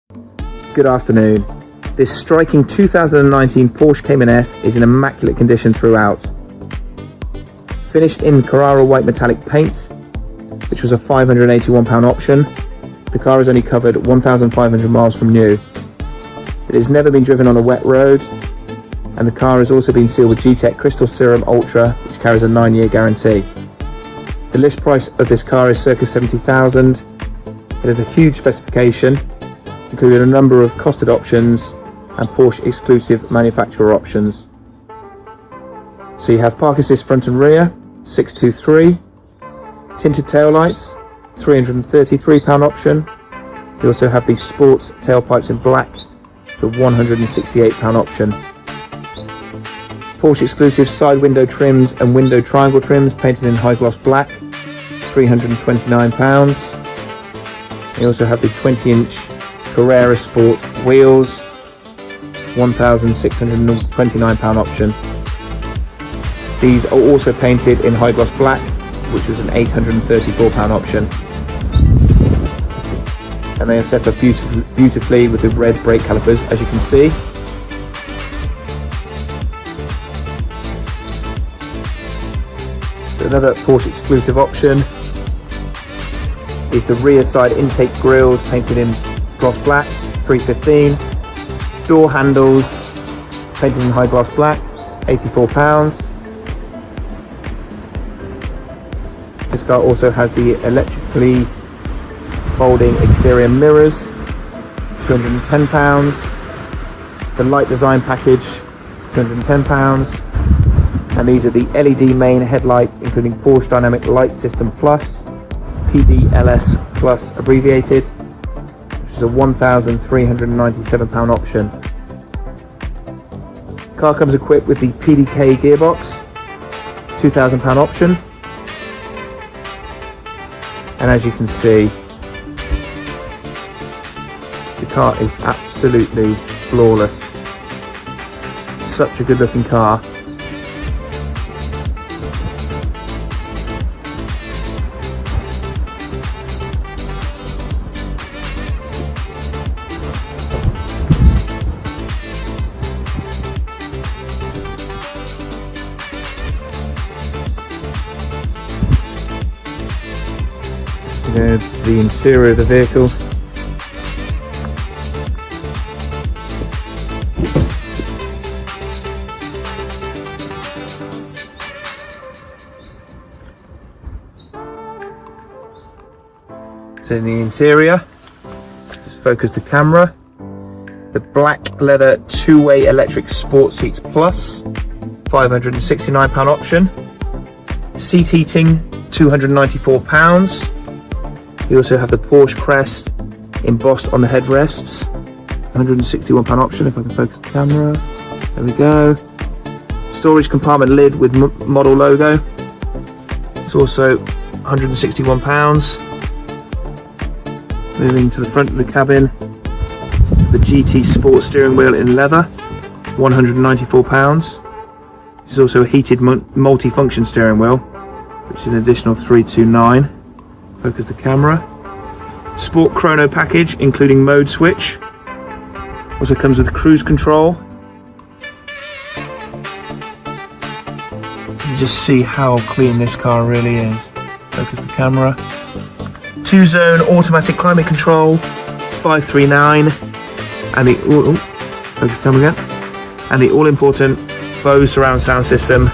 Good afternoon. This striking 2019 Porsche Cayman S is in immaculate condition throughout. Finished in Carrara white metallic paint, which was a £581 option. The car has only covered 1,500 miles from new. It has never been driven on a wet road, and the car has also been sealed with G-Tech Crystal Serum Ultra, which carries a 9-year guarantee. The list price of this car is circa £70,000. It has a huge specification, including a number of costed options and Porsche exclusive manufacturer options. So you have park assist front and rear, 623, tinted taillights, £333 option. You also have the sports tailpipes in black for £168 option. Porsche exclusive side window trims and window triangle trims painted in high gloss black, £329. You also have the 20-inch Carrera Sport wheels, £1,629 option. These are also painted in high gloss black, which was an £834 option. And they are set up beautifully with the red brake calipers, as you can see. Another Porsche exclusive option is the rear side intake grills painted in gloss black, £315. Door handles painted in high gloss black, £84. This car also has the electrically folding exterior mirrors, £210. The light design package, £210. And these are the LED main headlights, including Porsche Dynamic Light System Plus, PDLS Plus abbreviated, which is a £1,397 option. Car comes equipped with the PDK gearbox, £2,000 option. And as you can see, the car is absolutely flawless. Such a good looking car. Go to the interior of the vehicle. So in the interior, just focus the camera. The black leather two-way electric sport seats plus, £569 option. Seat heating, £294. You also have the Porsche crest embossed on the headrests, £161 option. If I can focus the camera, there we go. Storage compartment lid with model logo. It's also £161. Moving to the front of the cabin, the GT Sport steering wheel in leather, £194. This is also a heated multi-function steering wheel, which is an additional £329. Focus the camera. Sport chrono package, including mode switch. Also comes with cruise control. You just see how clean this car really is. Focus the camera. 2-zone automatic climate control, $539, and the focus the camera again. And the all-important Bose surround sound system,